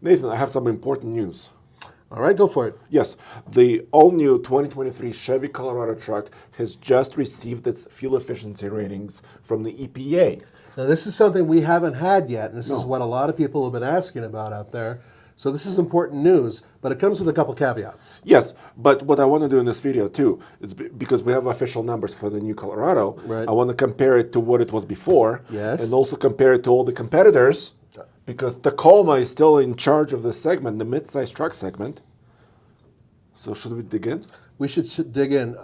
Nathan, I have some important news. All right, go for it. Yes, the all-new 2023 Chevy Colorado truck has just received its fuel efficiency ratings from the EPA. Now, this is something we haven't had yet, and this is No. what a lot of people have been asking about out there. So this is important news, but it comes with a couple caveats. Yes, but what I want to do in this video too is because we have official numbers for the new Colorado, Right. I want to compare it to what it was before, Yes. and also compare it to all the competitors, because Tacoma is still in charge of this segment, the midsize truck segment. So should we dig in? We should dig in.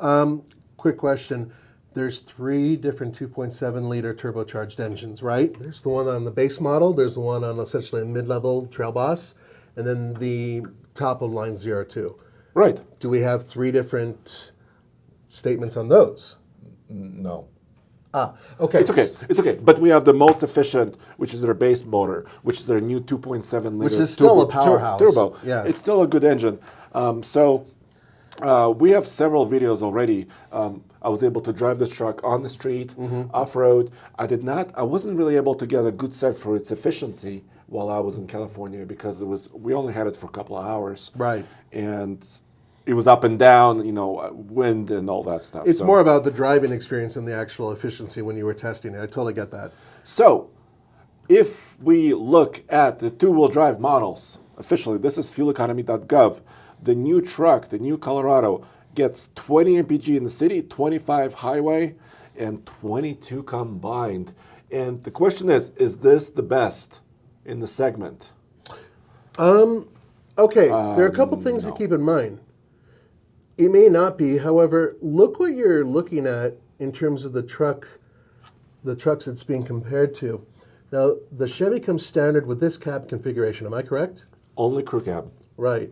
Quick question. There's 3 different 2.7 liter turbocharged engines, right? There's the one on the base model, there's the one on essentially a mid-level Trail Boss, and then the top of line 02. Right. Do we have 3 different statements on those? No. Okay. It's okay. But we have the most efficient, which is their base motor, which is their new 2.7 liter. Which is still a powerhouse. Turbo. Yeah. It's still a good engine. We have several videos already. I was able to drive this truck on the street, off-road. I wasn't really able to get a good sense for its efficiency while I was in California because we only had it for a couple of hours. Right. And it was up and down, wind and all that stuff. It's more about the driving experience than the actual efficiency when you were testing it. I totally get that. So, if we look at the two-wheel drive models, officially, this is fueleconomy.gov, the new truck, the new Colorado, gets 20 mpg in the city, 25 highway, and 22 combined. And the question is this the best in the segment? Okay, there are a couple things to keep in mind. It may not be, however, look what you're looking at in terms of the trucks it's being compared to. Now, the Chevy comes standard with this cab configuration, am I correct? Only crew cab. Right.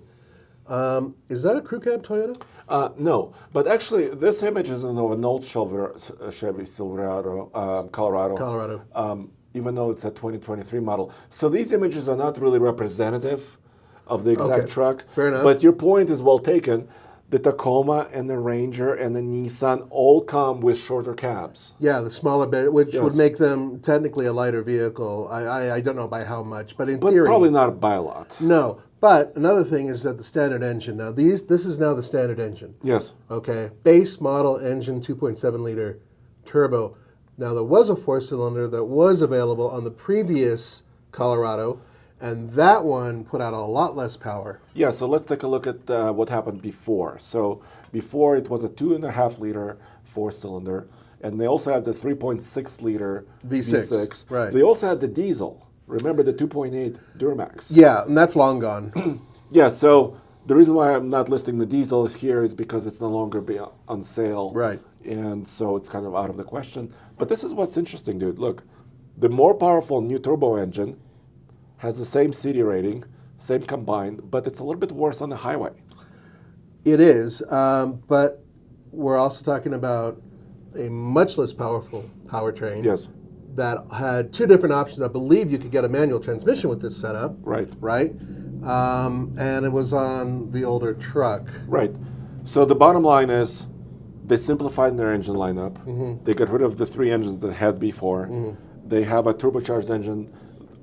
Is that a crew cab Toyota? No, but actually, this image is of an old Chevy Silverado, Colorado. Even though it's a 2023 model. So these images are not really representative of the exact truck. Fair enough. But your point is well taken. The Tacoma and the Ranger and the Nissan all come with shorter cabs. Yeah, the smaller bit, which Yes. would make them technically a lighter vehicle. I don't know by how much, but in But theory. probably not by a lot. No, but another thing is that the standard engine, now this is now the standard engine. Yes. Okay, base model engine, 2.7 liter turbo. Now there was a 4-cylinder that was available on the previous Colorado, and that one put out a lot less power. Yeah, so let's take a look at what happened before. So before it was a 2.5 liter 4-cylinder, and they also had the 3.6 liter V6, right. They also had the diesel. Remember the 2.8 Duramax? Yeah, and that's long gone. Yeah, so the reason why I'm not listing the diesel here is because it's no longer on sale. Right. And so it's kind of out of the question. But this is what's interesting, dude. Look, the more powerful new turbo engine has the same city rating, same combined, but it's a little bit worse on the highway. It is, but we're also talking about a much less powerful powertrain. Yes. That had 2 different options. I believe you could get a manual transmission with this setup. Right. Right? And it was on the older truck. Right. So the bottom line is they simplified their engine lineup. They got rid of the 3 engines that they had before. They have a turbocharged engine,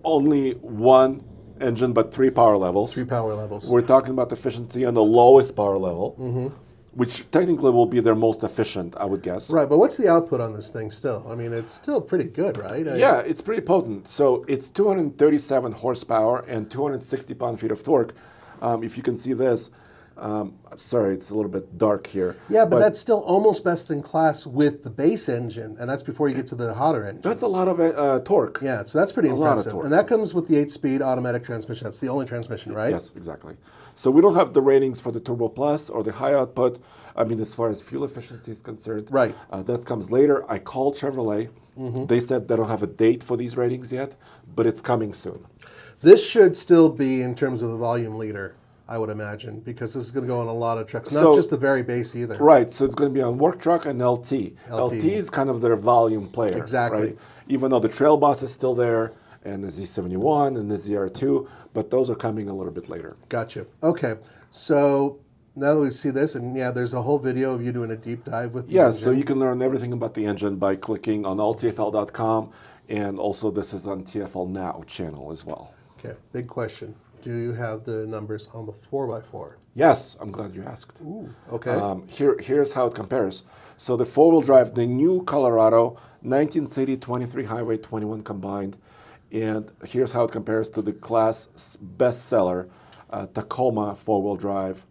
only 1 engine, but 3 power levels. 3 power levels. We're talking about efficiency on the lowest power level, which technically will be their most efficient, I would guess. Right, but what's the output on this thing still? I mean, it's still pretty good, right? Yeah, it's pretty potent. So it's 237 horsepower and 260 pound-feet of torque. If you can see this, sorry, it's a little bit dark here. Yeah, but that's still almost best in class with the base engine, and that's before you get to the hotter engines. That's a lot of torque. Yeah, so that's pretty A lot of impressive. torque. And that comes with the 8-speed automatic transmission. That's the only transmission, right? Yes, exactly. So we don't have the ratings for the Turbo Plus or the high output. I mean, as far as fuel efficiency is concerned. Right. That comes later. I called Chevrolet. They said they don't have a date for these ratings yet, but it's coming soon. This should still be in terms of the volume leader, I would imagine, because this is going to go on a lot of trucks, not just the very base either. Right, so it's going to be on work truck and LT. LT. LT is kind of their volume player. Exactly. Right? Even though the Trail Boss is still there, and the Z71 and the ZR2, but those are coming a little bit later. Gotcha. Okay, so now that we see this, and yeah, there's a whole video of you doing a deep dive with the Yeah, engine. so you can learn everything about the engine by clicking on alltfl.com, and also this is on TFL Now channel as well. Okay, big question. do you have the numbers on the 4x4? Yes, I'm glad you asked. Ooh, okay. Here's how it compares. So the four-wheel drive, the new Colorado, 19 city, 23 highway, 21 combined. And here's how it compares to the class bestseller, Tacoma four-wheel drive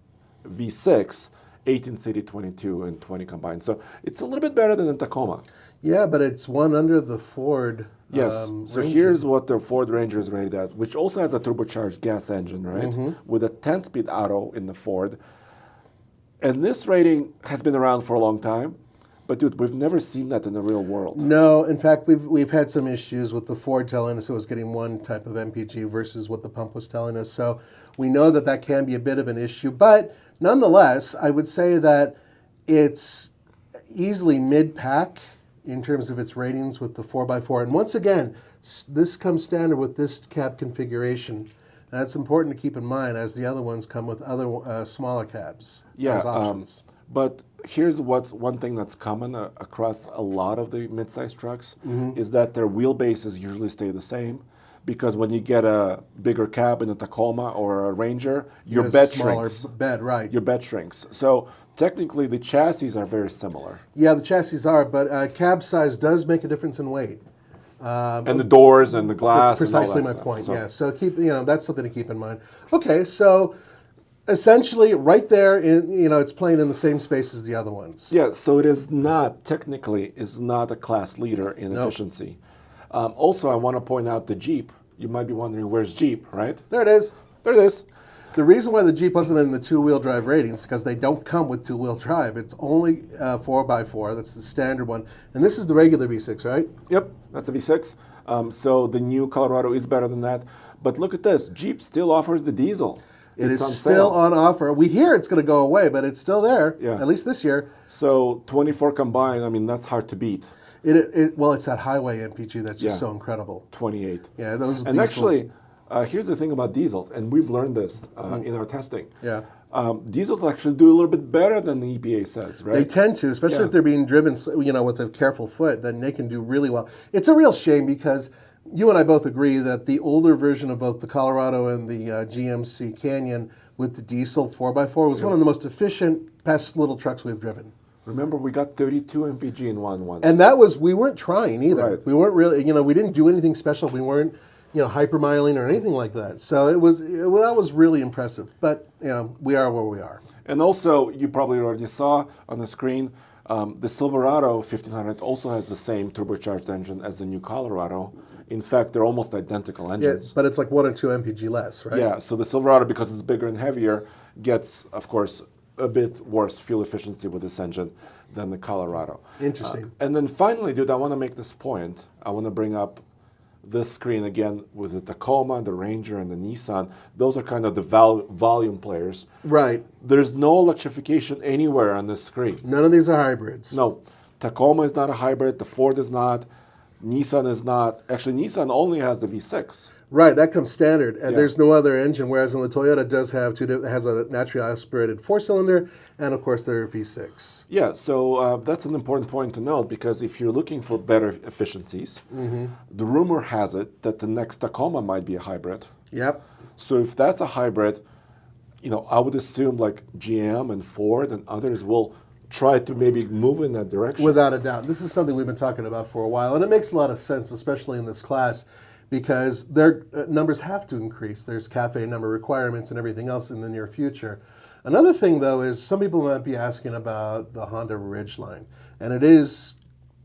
V6, 18 city, 22 and 20 combined. So it's a little bit better than the Tacoma. Yeah, but it's one under the Ford. Yes. So Ranger. here's what the Ford Ranger is rated at, which also has a turbocharged gas engine, right? With a 10-speed auto in the Ford. And this rating has been around for a long time. But dude, we've never seen that in the real world. No, in fact, we've had some issues with the Ford telling us it was getting one type of MPG versus what the pump was telling us. So we know that that can be a bit of an issue. But nonetheless, I would say that it's easily mid-pack in terms of its ratings with the 4x4. And once again, this comes standard with this cab configuration. That's important to keep in mind as the other ones come with other smaller cabs as options. But here's what's one thing that's common across a lot of the midsize trucks is that their wheelbases usually stay the same. Because when you get a bigger cab in a Tacoma or a Ranger, your bed shrinks. Bed, right. Your bed shrinks. So technically, the chassis are very similar. Yeah, the chassis are, but cab size does make a difference in weight. And the doors and the glass. That's precisely and all that my stuff. point. So, Yeah, so that's something to keep in mind. Okay, so essentially, right there, it's playing in the same space as the other ones. yeah, so it is not technically is not a class leader in efficiency. Also, I want to point out the Jeep. You might be wondering, where's Jeep, right? There it is. There it is. The reason why the Jeep wasn't in the two-wheel drive ratings is because they don't come with two-wheel drive. It's only 4x4. That's the standard one. And this is the regular V6, right? Yep, that's a V6. So the new Colorado is better than that. But look at this. Jeep still offers the diesel. It It's is on still sale. on offer. We hear it's going to go away, but it's still there, Yeah. at least this year. So 24 combined, I mean, that's hard to beat. Well, it's that highway MPG that's just Yeah. so incredible. 28. Yeah, those And diesels. actually, here's the thing about diesels, and we've learned this in our testing. Yeah. Diesels actually do a little bit better than the EPA says, right? They tend to, especially Yeah. if they're being driven, with a careful foot, then they can do really well. It's a real shame because you and I both agree that the older version of both the Colorado and the GMC Canyon with the diesel 4x4 was one of the most efficient, best little trucks we've driven. Remember, we got 32 mpg in one once. And we weren't trying either. Right. We weren't really, we didn't do anything special. We weren't, hypermiling or anything like that. So that was really impressive. But, we are where we are. And also, you probably already saw on the screen, the Silverado 1500 also has the same turbocharged engine as the new Colorado. In fact, they're almost identical engines. Yeah, but it's like 1 or 2 mpg less, right? Yeah, so the Silverado, because it's bigger and heavier, gets, of course, a bit worse fuel efficiency with this engine than the Colorado. Interesting. And then finally, dude, I want to make this point. I want to bring up this screen again with the Tacoma, the Ranger, and the Nissan. Those are kind of the volume players. Right. There's no electrification anywhere on this screen. None of these are hybrids. No, Tacoma is not a hybrid. The Ford is not. Nissan is not. Actually, Nissan only has the V6. Right, that comes standard, and Yeah. there's no other engine. Whereas in the Toyota does have has a naturally aspirated 4-cylinder, and of course their V6. Yeah, so that's an important point to note because if you're looking for better efficiencies, the rumor has it that the next Tacoma might be a hybrid. Yep. So if that's a hybrid, I would assume like GM and Ford and others will try to maybe move in that direction. Without a doubt, this is something we've been talking about for a while, and it makes a lot of sense, especially in this class, because their numbers have to increase. There's CAFE number requirements and everything else in the near future. Another thing, though, is some people might be asking about the Honda Ridgeline, and it is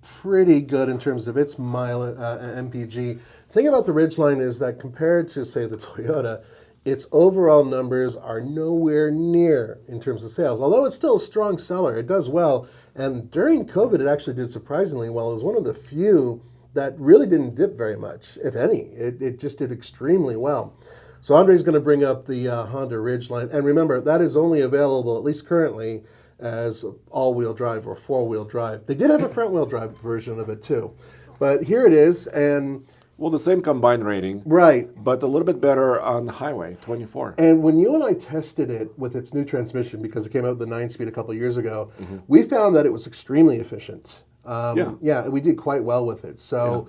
pretty good in terms of its MPG. The thing about the Ridgeline is that compared to, say, the Toyota, its overall numbers are nowhere near in terms of sales. Although it's still a strong seller, it does well. And during COVID, it actually did surprisingly well. It was one of the few that really didn't dip very much, if any. It just did extremely well. So Andre's going to bring up the Honda Ridgeline. And remember, that is only available, at least currently, as all-wheel drive or four-wheel drive. They did have a front-wheel drive version of it, too. But here it is, and... Well, the same combined rating. Right. But a little bit better on the highway, 24. And when you and I tested it with its new transmission, because it came out with the 9-speed a couple of years ago, we found that it was extremely efficient. Yeah, we did quite well with it. So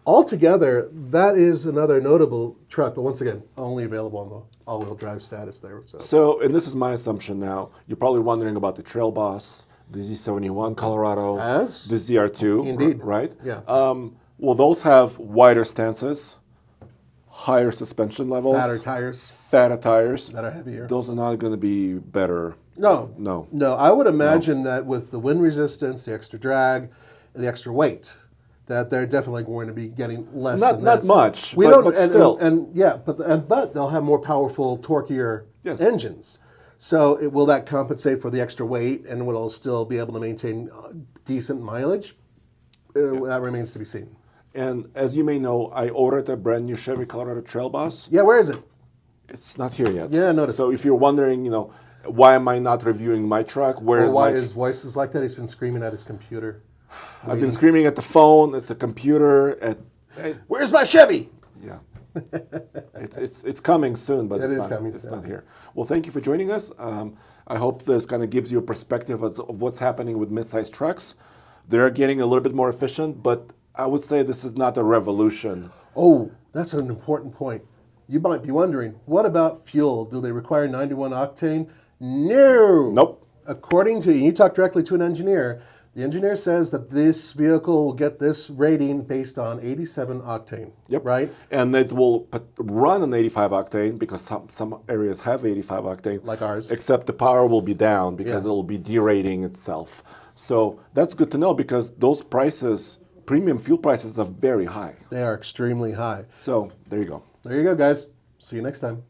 altogether, that is another notable truck. But once again, only available on the all-wheel drive status there. So, and this is my assumption now. You're probably wondering about the Trail Boss, the Z71 Colorado, Yes. the ZR2, Indeed. right? Yeah. Well, those have wider stances, higher suspension levels, fatter tires tires. that are heavier. Those are not going to be better. No. No. I would imagine that with the wind resistance, the extra drag, and the extra weight, that they're definitely going to be getting less. Not than this. much, We but, don't, but and, still. but they'll have more powerful, torquier Yes. engines. So will that compensate for the extra weight, and will it still be able to maintain decent mileage? That remains to be seen. And as you may know, I ordered a brand new Chevy Colorado Trail Boss. Yeah, where is it? It's not here yet. Yeah, I noticed. So if you're wondering, why am I not reviewing my truck? Or Where's why my his voice is like that? He's been screaming at his computer. I've been screaming at the phone, at the computer, Where's my Chevy? yeah. It's coming soon, but It is not, coming it's soon. not here. Well, thank you for joining us. I hope this kind of gives you a perspective of what's happening with midsize trucks. They're getting a little bit more efficient, but I would say this is not a revolution. Oh, that's an important point. You might be wondering, what about fuel? Do they require 91 octane? No. Nope. According to, you talk directly to an engineer, the engineer says that this vehicle will get this rating based on 87 octane. Yep. Right? And it will run on 85 octane because some areas have 85 octane. Like ours. Except the power will be down because Yeah. it will be derating itself. So that's good to know because those prices, premium fuel prices, are very high. They are extremely high. So there you go. There you go, guys. See you next time.